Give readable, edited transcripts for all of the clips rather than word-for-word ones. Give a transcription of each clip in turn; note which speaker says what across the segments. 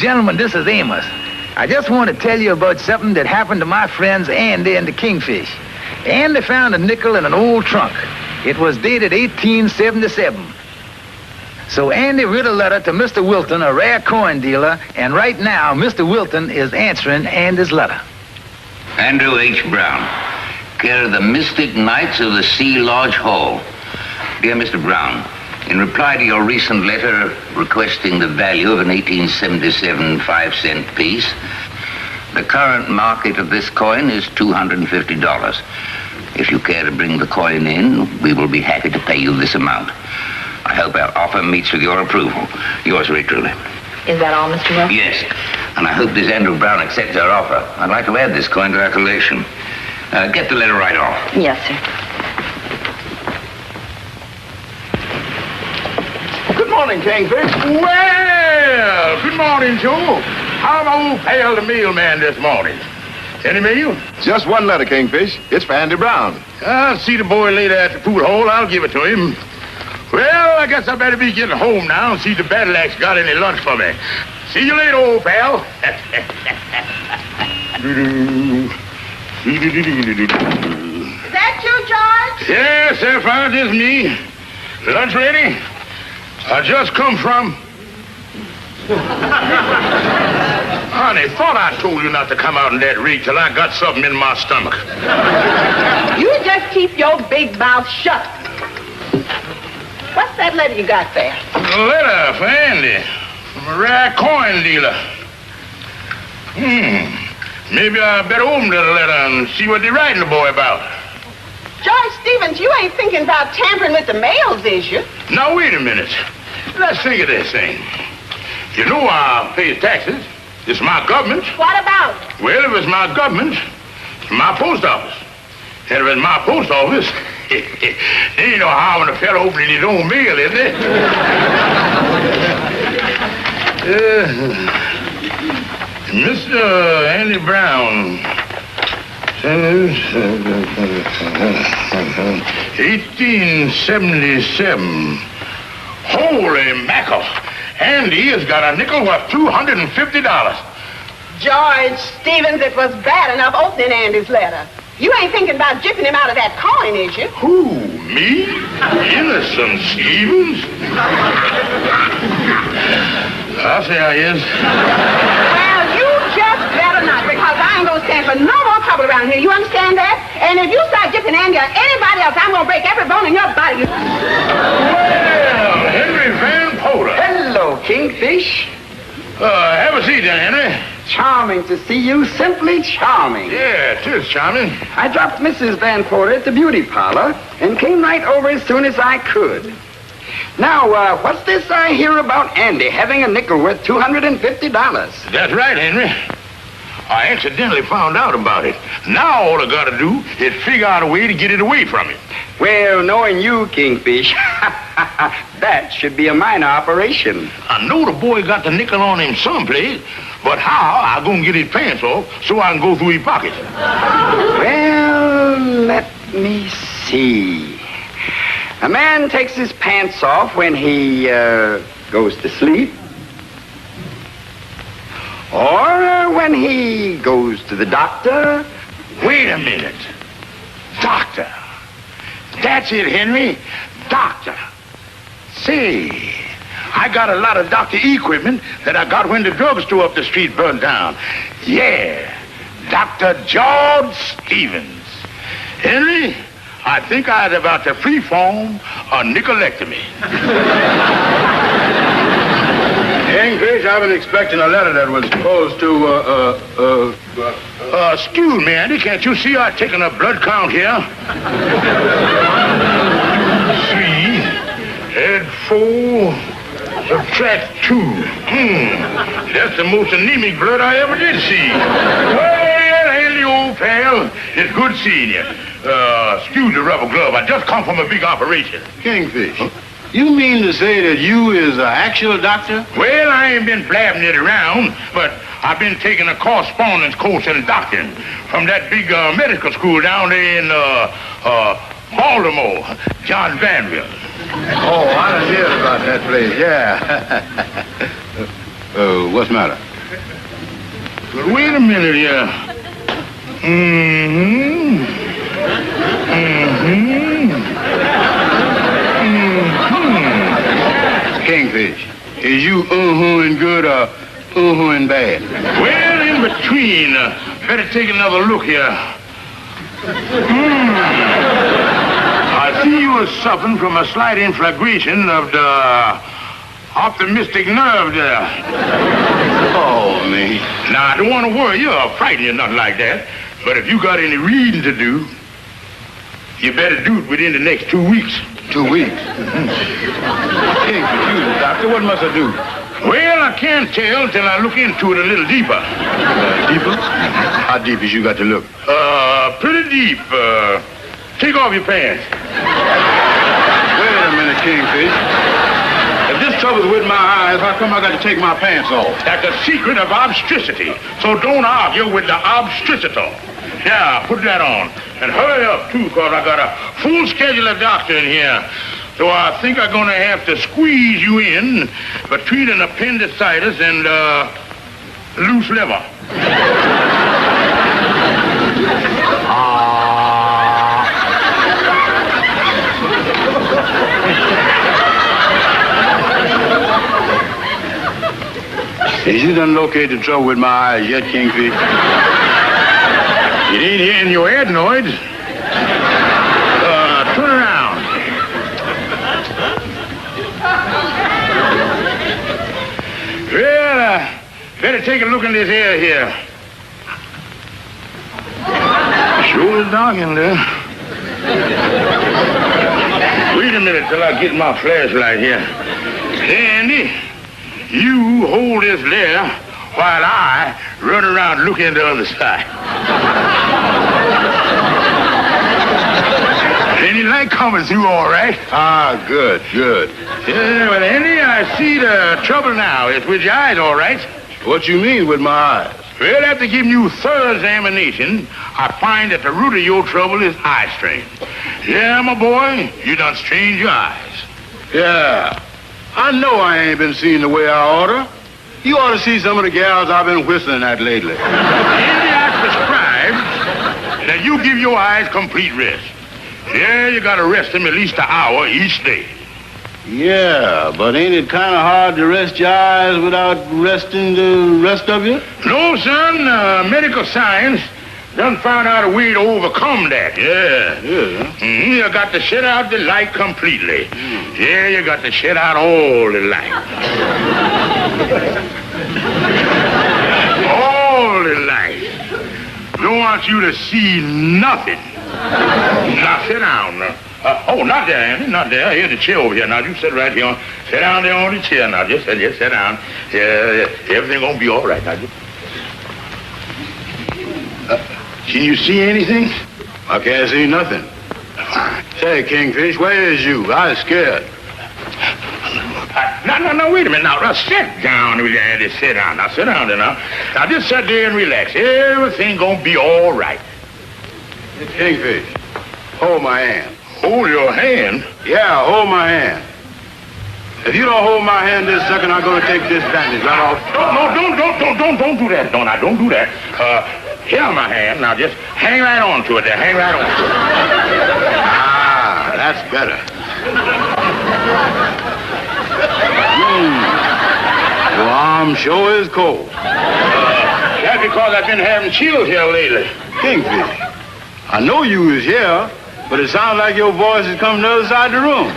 Speaker 1: gentlemen, this is Amos. I just want to tell you about something that happened to my friends Andy and the Kingfish. Andy found a nickel in an old trunk. It was dated 1877. So Andy wrote a letter to Mr. Wilton, a rare coin dealer, and right now Mr. Wilton is answering Andy's letter.
Speaker 2: Andrew H. Brown, care of the Mystic Knights of the Sea Lodge Hall. Dear Mr. Brown, in reply to your recent letter requesting the value of an 1877 5-cent piece, the current market of this coin is $250. If you care to bring the coin in, we will be happy to pay you this amount. I hope our offer meets with your approval. Yours very truly.
Speaker 3: Is that all, Mr. Wilson?
Speaker 2: Yes, and I hope this Andrew Brown accepts our offer. I'd like to add this coin to our collection. Get the letter right off.
Speaker 3: Yes, sir.
Speaker 4: Good morning, Kingfish. Well, good morning, Joe. How's my old pal, the mailman, this morning? Any mail?
Speaker 5: Just one letter, Kingfish. It's for Andy Brown.
Speaker 4: I'll see the boy later at the food hall. I'll give it to him. Well, I guess I better be getting home now and see if the battle axe got any lunch for me. See you later, old pal.
Speaker 3: Is that you, George?
Speaker 4: Yes, Sapphire, it's me. Lunch ready? I just come from... Honey, thought I told you not to come out in that rig till I got something in my stomach.
Speaker 3: You just keep your big mouth shut. What's that letter you got there?
Speaker 4: A letter for Andy from a rare coin dealer. Maybe I better open that letter and see what they're writing the boy about.
Speaker 3: George Stevens, you ain't thinking about tampering with the mails, is you?
Speaker 4: Now, wait a minute. Let's think of this thing. You know I pay taxes. It's my government.
Speaker 3: What about?
Speaker 4: Well, if it's my government, it's my post office. And if it's my post office, ain't no harm in a fellow opening his own mail, is there? Mr. Andy Brown says 1877. Holy mackerel. Andy has got a nickel worth $250.
Speaker 3: George Stevens, it was bad enough opening Andy's letter. You ain't thinking about jipping him out of that coin, is you?
Speaker 4: Who, me? Innocent Stevens? I'll say I is.
Speaker 3: Well, you just better not, because I ain't gonna stand for no more trouble around here. You understand that? And if you start jipping Andy or anybody else, I'm gonna break every bone in your body.
Speaker 4: Well, Henry Van Potter.
Speaker 1: Hello, Kingfish.
Speaker 4: Have a seat then, Henry.
Speaker 1: Charming to see you, simply charming.
Speaker 4: Yeah, it is charming.
Speaker 1: I dropped Mrs. Van Porter at the beauty parlor and came right over as soon as I could. Now, what's this I hear about Andy having a nickel worth $250?
Speaker 4: That's right, Henry. I accidentally found out about it. Now all I gotta do is figure out a way to get it away from him.
Speaker 1: Well, knowing you, Kingfish, that should be a minor operation.
Speaker 4: I know the boy got the nickel on him someplace, but how I gonna get his pants off so I can go through his pockets?
Speaker 1: Well, let me see. A man takes his pants off when he goes to sleep. Or when he goes to the doctor.
Speaker 4: Wait a minute. Doctor. That's it, Henry. Doctor. Say, I got a lot of doctor equipment that I got when the drugstore up the street burned down. Yeah, Dr. George Stevens. Henry, I think I'd about to freeform a nickelectomy.
Speaker 5: Kingfish, I've been expecting a letter that was supposed to,
Speaker 4: excuse me, Andy, can't you see I've taken a blood count here? 3, add 4, subtract 2. That's the most anemic blood I ever did see. Well, Andy, old pal, it's good seeing you. Excuse the rubber glove. I just come from a big operation.
Speaker 5: Kingfish, you mean to say that you is an actual doctor?
Speaker 4: Well, I ain't been blabbing it around, but I've been taking a correspondence course in doctoring from that big medical school down there in Baltimore, John Vanville.
Speaker 5: Oh, I done heard about that place, yeah. What's the matter?
Speaker 4: But wait a minute here.
Speaker 5: Kingfish, is you and good or and bad?
Speaker 4: Well, in between. Better take another look here. I see you are suffering from a slight inflagration of the optimistic nerve there.
Speaker 5: Oh, me.
Speaker 4: Now, I don't want to worry you or frighten you, nothing like that. But if you got any reading to do, you better do it within the next 2 weeks.
Speaker 5: 2 weeks? Kingfish, you the doctor. What must I do?
Speaker 4: Well, I can't tell till I look into it a little deeper.
Speaker 5: Deeper? How deep is you got to look?
Speaker 4: Pretty deep. Take off your pants.
Speaker 5: Wait a minute, Kingfish. If this trouble's with my eyes, how come I got to take my pants off?
Speaker 4: That's a secret of obstetricity. So don't argue with the obstetricator. Yeah, put that on. And hurry up, too, because I got a full schedule of doctor in here. So I think I'm going to have to squeeze you in between an appendicitis and loose liver.
Speaker 5: Has you done located the trouble with my eyes yet, Kingfish?
Speaker 4: It ain't here in your adenoids. Turn around. Well, better take a look in this air here. Sure is dark in there. Wait a minute till I get my flashlight here. Andy, you hold this there while I run around looking the other side. Any light coming through all right?
Speaker 5: Ah, good.
Speaker 4: Yeah, well, Andy, I see the trouble now. It's with your eyes, all right.
Speaker 5: What you mean with my eyes?
Speaker 4: Well, after giving you thorough examination, I find that the root of your trouble is eye strain. Yeah, my boy, you done strained your eyes.
Speaker 5: Yeah. I know I ain't been seeing the way I oughta. You ought to see some of the gals I've been whistling at lately.
Speaker 4: Andy, I prescribed that you give your eyes complete rest. Yeah, you gotta rest them at least an hour each day.
Speaker 5: Yeah, but ain't it kind of hard to rest your eyes without resting the rest of you?
Speaker 4: No, son. Medical science done found out a way to overcome that. Yeah. You got to shut out the light completely. Yeah, you got to shut out all the light. All the light. Don't want you to see nothing. Now, sit down. Not there, Andy. Not there. Here's the chair over here. Now, you sit right here. Sit down there on the chair now. Just sit down. Yeah, everything gonna be all right. Now, can you see anything?
Speaker 5: I can't see nothing. Say, Kingfish, where is you? I was scared.
Speaker 4: No, wait a minute now. Sit down, Andy. Sit down. Now, sit down there now. Now, just sit there and relax. Everything gonna be all right.
Speaker 5: Kingfish, hold my hand.
Speaker 4: Hold your hand?
Speaker 5: Yeah, hold my hand. If you don't hold my hand this second, I'm gonna take this bandage right off.
Speaker 4: No, don't do that. Don't do that. Here, my hand. Now, just hang right on to it there. Hang right on to it.
Speaker 5: Ah, that's better. Your arm sure is cold.
Speaker 4: That's because I've been having chills here lately.
Speaker 5: Kingfish, I know you was here, but it sounds like your voice is coming the other side of the room.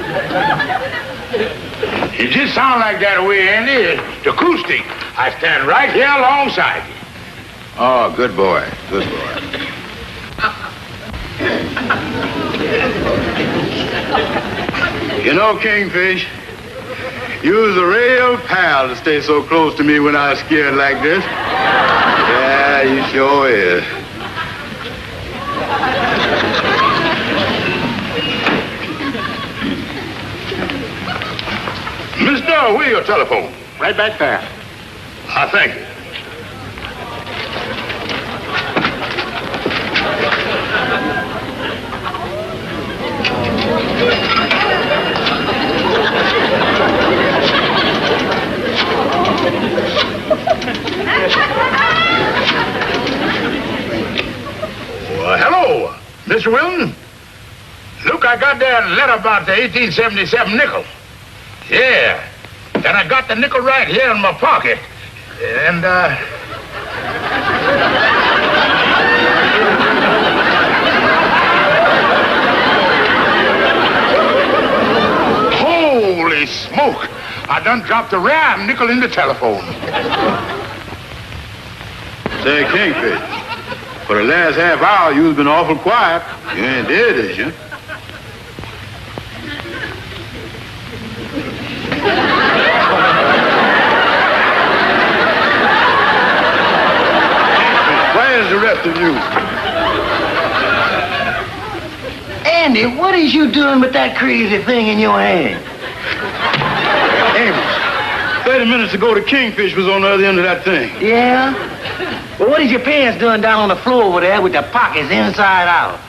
Speaker 4: It just sounds like that way, Andy. The acoustic. I stand right here alongside you.
Speaker 5: Oh, good boy. Good boy. You know, Kingfish, you was a real pal to stay so close to me when I was scared like this. Yeah, you sure is.
Speaker 4: Mister, where's your telephone?
Speaker 5: Right back there.
Speaker 4: Thank you. Mr. Wilton, look, I got that letter about the 1877 nickel. Yeah. And I got the nickel right here in my pocket. And, holy smoke! I done dropped the rare nickel in the telephone.
Speaker 5: Say, Kingfish, for the last half hour, you've been awful quiet. You ain't dead, is you? Where's the rest of you?
Speaker 6: Andy, what is you doing with that crazy thing in your hand?
Speaker 5: Amos, 30 minutes ago, the Kingfish was on the other end of that thing.
Speaker 6: Yeah? Well, what is your pants doing down on the floor over there with the pockets inside out?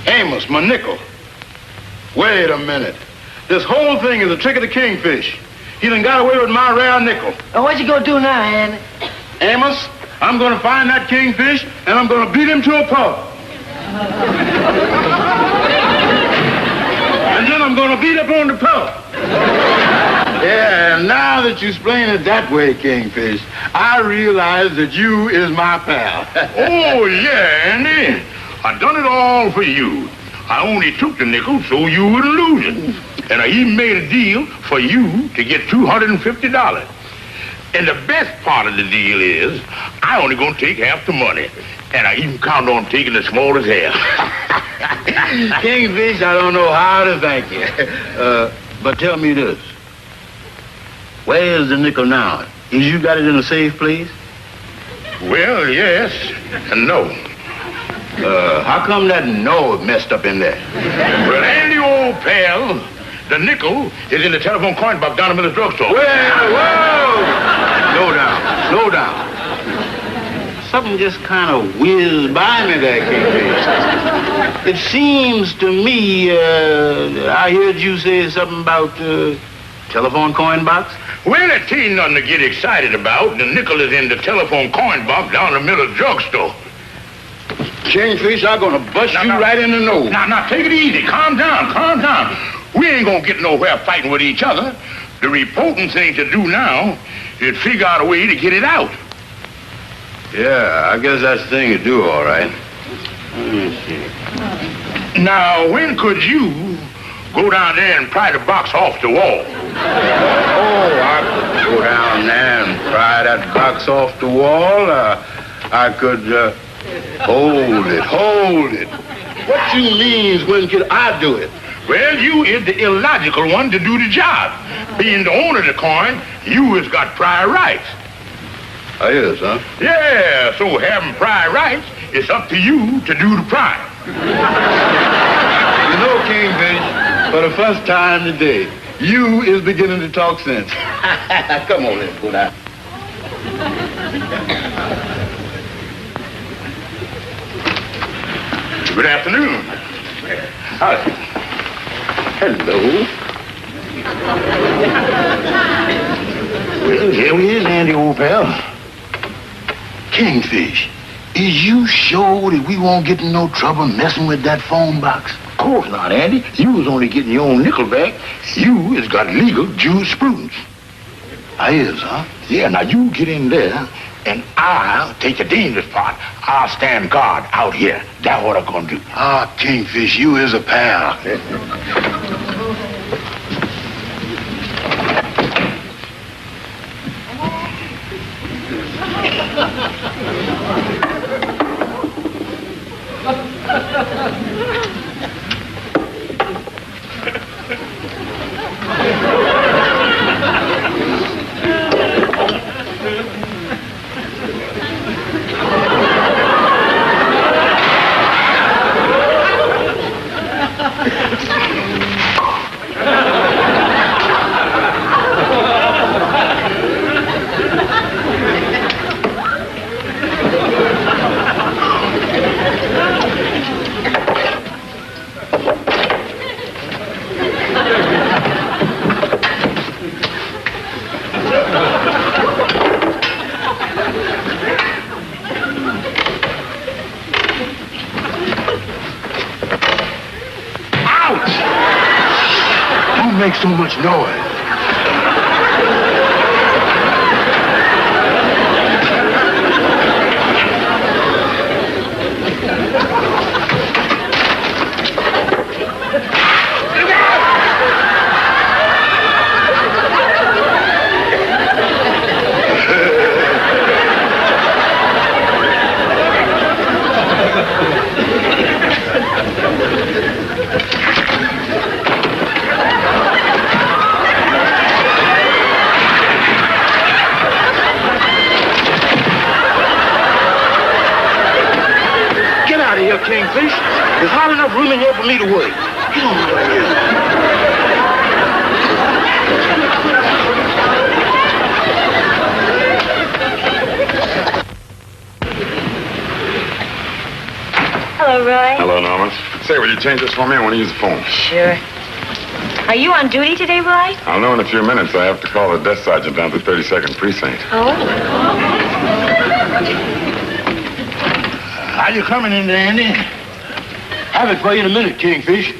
Speaker 5: Amos, my nickel. Wait a minute. This whole thing is a trick of the Kingfish. He done got away with my rare nickel.
Speaker 6: Well, what you gonna do now, Andy?
Speaker 5: Amos, I'm gonna find that Kingfish, and I'm gonna beat him to a pulp. And then I'm gonna beat up on the pulp. Yeah, and now that you explain it that way, Kingfish, I realize that you is my pal.
Speaker 4: Oh, yeah, Andy. I done it all for you. I only took the nickel so you wouldn't lose it. And I even made a deal for you to get $250. And the best part of the deal is I only gonna take half the money. And I even count on taking the smallest half.
Speaker 5: Kingfish, I don't know how to thank you. But tell me this. Where's the nickel now? Is you got it in a safe place?
Speaker 4: Well, yes and no.
Speaker 5: How come that no messed up in there?
Speaker 4: Well, Andy, old pal, the nickel is in the telephone coin box down in the drugstore.
Speaker 5: Whoa! Slow down. Something just kind of whizzed by me there, Kingfish. It seems to me, I heard you say something about telephone coin box.
Speaker 4: Well, it ain't nothing to get excited about. The nickel is in the telephone coin box down in the middle of the drugstore.
Speaker 5: Kingfish, I'm gonna bust you right in the nose.
Speaker 4: Now, take it easy. Calm down. We ain't gonna get nowhere fighting with each other. The reporting thing to do now is figure out a way to get it out.
Speaker 5: Yeah, I guess that's the thing to do, all right. Let me see.
Speaker 4: Now, when could you go down there and pry the box off the wall?
Speaker 5: Oh, I could go down there and pry that box off the wall. I could, hold it. What you means when could I do it?
Speaker 4: Well, you is the illogical one to do the job. Being the owner of the coin, you has got prior rights.
Speaker 5: I is, huh?
Speaker 4: Yeah, so having prior rights, it's up to you to do the prying.
Speaker 5: You know, Kingfish, for the first time today, you is beginning to talk sense. Come on, let's go down.
Speaker 4: Good afternoon.
Speaker 5: Hello.
Speaker 4: Well, here we is, Andy, old pal.
Speaker 5: Kingfish, is you sure that we won't get in no trouble messing with that phone box?
Speaker 4: Of course not, Andy. You was only getting your own nickel back. You has got legal jurisprudence.
Speaker 5: I is, huh?
Speaker 4: Yeah, now you get in there, and I'll take the dangerous part. I'll stand guard out here. That's what I'm gonna do.
Speaker 5: Ah, Kingfish, you is a pal.
Speaker 4: make so much noise?
Speaker 5: Kingfish. There's hardly enough room in here for me to work. Get on out of here.
Speaker 7: Hello, Roy.
Speaker 8: Hello, Norma. Say, will you change this for me? I want to use the phone.
Speaker 7: Sure. Are you on duty today, Roy?
Speaker 8: I'll know in a few minutes. I have to call the desk sergeant down to 32nd Precinct.
Speaker 7: Oh?
Speaker 5: How you coming in there, Andy? Have it for you in a minute, Kingfish.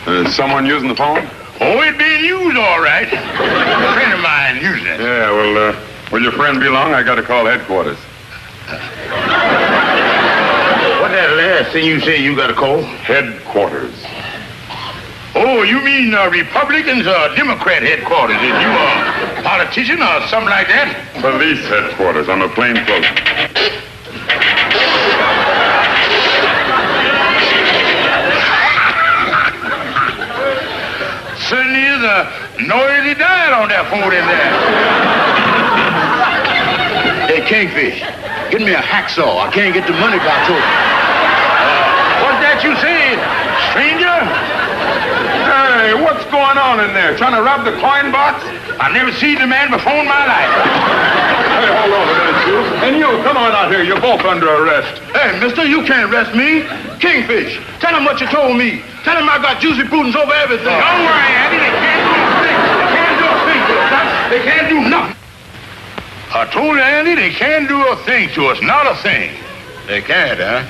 Speaker 8: Is someone using the phone?
Speaker 4: Oh, it's being used all right. A friend of mine using it.
Speaker 8: Yeah, well, will your friend be long? I got to call headquarters.
Speaker 5: What's that last thing you say you got to call?
Speaker 8: Headquarters.
Speaker 4: Oh, you mean Republicans or Democrat headquarters? Is you a politician or something like that?
Speaker 8: Police headquarters. I'm a plainclothes.
Speaker 4: Certainly is a noisy dial on that phone in there.
Speaker 5: Hey, Kingfish, get me a hacksaw. I can't get the money box open.
Speaker 4: What's that you saying, stranger?
Speaker 8: Hey, what's going on in there? Trying to rob the coin box?
Speaker 4: I've never seen the man before in my life.
Speaker 8: Hey, hold on a minute, you. And you, come on out here. You're both under arrest.
Speaker 4: Hey, mister, you can't arrest me. Kingfish, tell him what you told me. Tell him I got juicy prudence over everything. Don't worry, Andy. They can't do a thing. They can't do a thing to us. They can't do nothing. I told you, Andy, they can't do a thing to us. Not a thing. They can't, huh?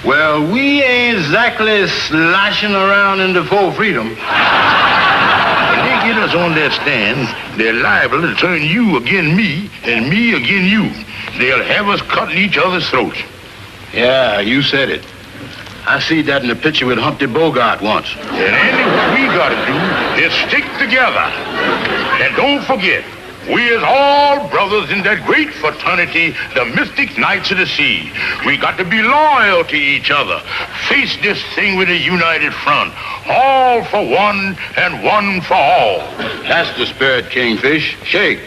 Speaker 5: Well, we ain't exactly sloshing around in the full freedom.
Speaker 4: When they get us on that stand, they're liable to turn you against me and me against you. They'll have us cutting each other's throats.
Speaker 5: Yeah, you said it. I see that in the picture with Humpty Bogart once.
Speaker 4: And Andy, what we gotta do is stick together. And don't forget, we is all brothers in that great fraternity, the Mystic Knights of the Sea. We got to be loyal to each other. Face this thing with a united front. All for one and one for all.
Speaker 5: That's the spirit, Kingfish. Shake.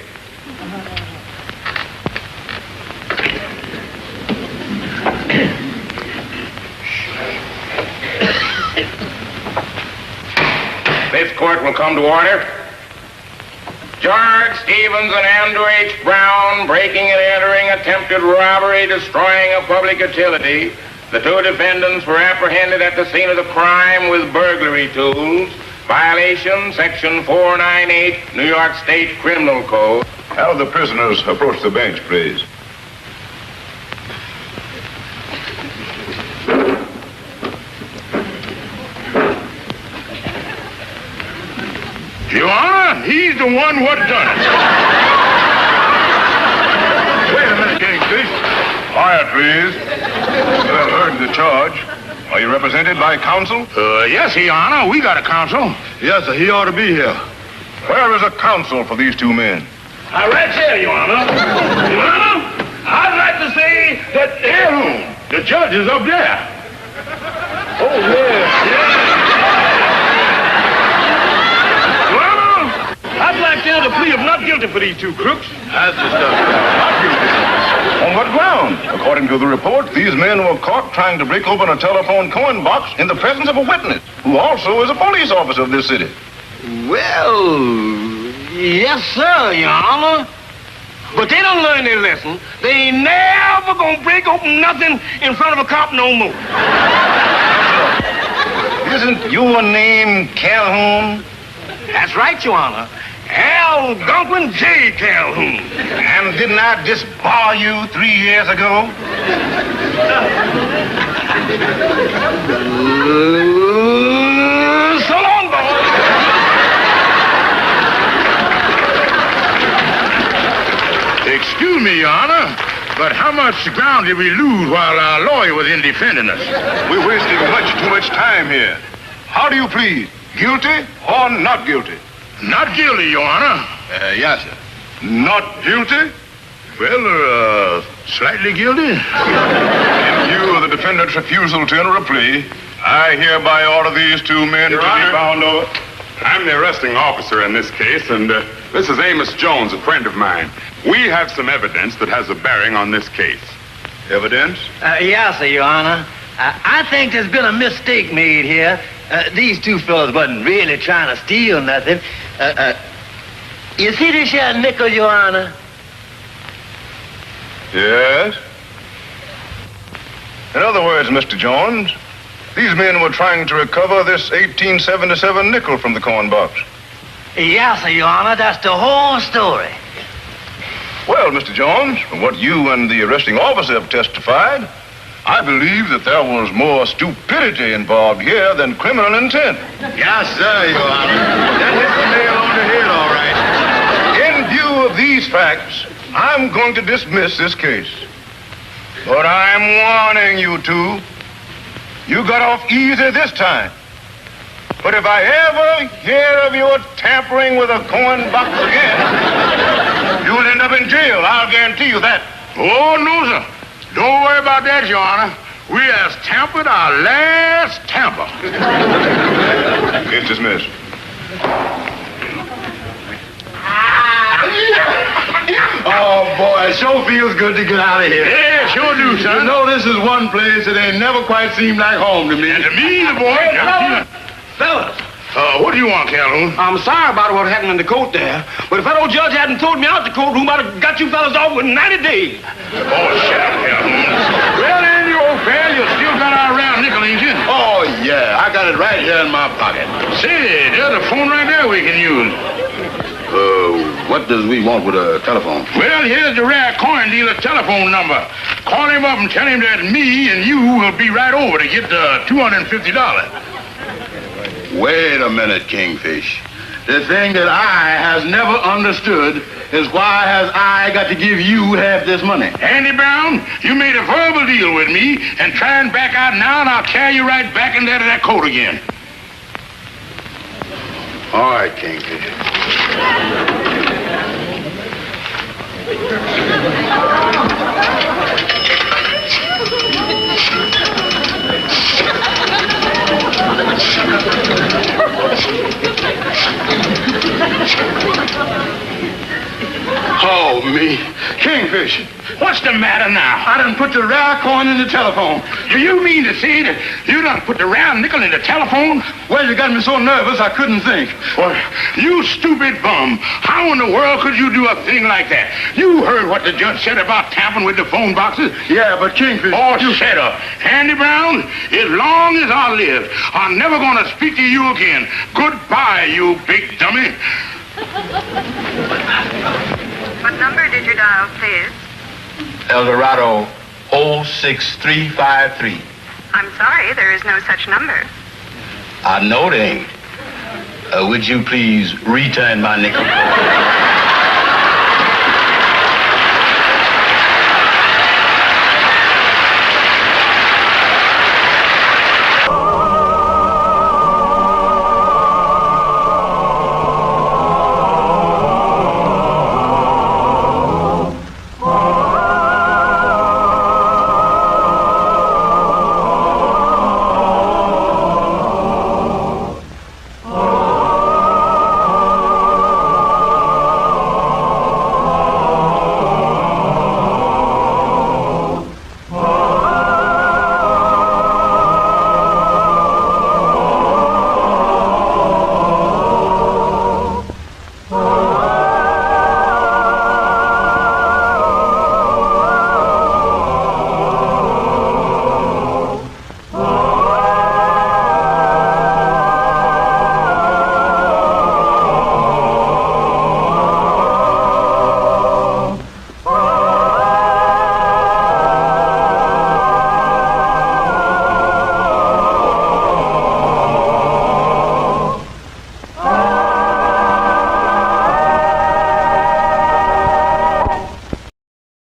Speaker 9: This court will come to order. George Stevens and Andrew H. Brown breaking and entering attempted robbery, destroying a public utility. The two defendants were apprehended at the scene of the crime with burglary tools. Violation, Section 498, New York State Criminal Code.
Speaker 8: Have the prisoners approach the bench, please.
Speaker 4: Your Honor, he's the one what done it. Wait a minute, Kingfish.
Speaker 8: Quiet, please. I've heard the charge. Are you represented by counsel?
Speaker 4: Yes, Your Honor, we got a counsel.
Speaker 5: Yes, sir, he ought to be here.
Speaker 8: Where is a counsel for these two men?
Speaker 4: Right here, Your Honor. Your Honor, I'd like to say that the judge is up there.
Speaker 5: Oh, yeah.
Speaker 4: I'd like to enter a plea of not guilty for these two crooks.
Speaker 5: That's the stuff.
Speaker 4: Not guilty.
Speaker 8: On what ground? According to the report, these men were caught trying to break open a telephone coin box in the presence of a witness, who also is a police officer of this city.
Speaker 6: Well, yes, sir, Your Honor. But they don't learn their lesson. They ain't never gonna break open nothing in front of a cop no more.
Speaker 8: Isn't your name Calhoun?
Speaker 6: That's right, Your Honor. Algonquin J. Calhoun.
Speaker 8: And didn't I disbar you 3 years ago?
Speaker 6: So long, boy.
Speaker 4: Excuse me, Your Honor, but how much ground did we lose while our lawyer was in defending us?
Speaker 8: We're wasting too much time here. How do you plead? Guilty or not guilty?
Speaker 4: Not guilty, Your Honor.
Speaker 8: Yes, sir. Not guilty?
Speaker 4: Well, slightly guilty.
Speaker 8: In view of the defendant's refusal to enter a plea, I hereby order these two men
Speaker 10: Your
Speaker 8: to
Speaker 10: Honor.
Speaker 8: be bound over.
Speaker 10: I'm the arresting officer in this case, and this is Amos Jones, a friend of mine. We have some evidence that has a bearing on this case.
Speaker 8: Evidence?
Speaker 11: Yes, sir, Your Honor. I think there's been a mistake made here. These two fellows wasn't really trying to steal nothing. You see this here nickel, Your Honor?
Speaker 8: Yes. In other words, Mr. Jones, these men were trying to recover this 1877 nickel from the coin box.
Speaker 11: Yes, sir, Your Honor. That's the whole story.
Speaker 8: Well, Mr. Jones, from what you and the arresting officer have testified, I believe that there was more stupidity involved here than criminal intent.
Speaker 4: Yes, sir, Your Honor. That hits the nail on the head, all right.
Speaker 8: In view of these facts, I'm going to dismiss this case. But I'm warning you two, you got off easy this time. But if I ever hear of your tampering with a coin box again, you'll end up in jail. I'll guarantee you that.
Speaker 4: Oh, no, sir. Don't worry about that, Your Honor. We has tampered our last tamper.
Speaker 8: Case dismissed.
Speaker 4: Oh, boy, it sure feels good to get out of here. Yeah, sure do, son. You know, this is one place that ain't never quite seemed like home to me. And to me, the boy.
Speaker 6: Fellas,
Speaker 4: What do you want, Calhoun?
Speaker 6: I'm sorry about what happened in the court there, but if that old judge hadn't told me out the courtroom, I'd have got you fellas off with 90 days.
Speaker 4: Oh, shut up, Calhoun. Well, Andy, old pal, you still got our round nickel, ain't you?
Speaker 8: Oh, yeah. I got it right here in my pocket.
Speaker 4: Say, there's a phone right there we can use.
Speaker 8: What does we want with a telephone?
Speaker 4: Well, here's the rare coin dealer's telephone number. Call him up and tell him that me and you will be right over to get the $250.
Speaker 8: Wait a minute, Kingfish. The thing that I has never understood is why has I got to give you half this money?
Speaker 4: Andy Brown, you made a verbal deal with me and try and back out now, and I'll carry you right back into that coat again.
Speaker 8: All right, Kingfish.
Speaker 4: Oh, me. Kingfish, what's the matter now? I done put the rare coin in the telephone. Do you mean to say that you done put the round nickel in the telephone? Well, you got me so nervous I couldn't think. Well, you stupid bum. How in the world could you do a thing like that? You heard what the judge said about tampering with the phone boxes? Yeah, but Kingfish... Oh, shut up. Andy Brown, as long as I live, I'm never going to speak to you again. Goodbye, you big dummy.
Speaker 12: What number did you dial, please?
Speaker 8: Eldorado 06353.
Speaker 12: I'm sorry, there is no such number.
Speaker 8: I know they ain't. Would you please return my nickel?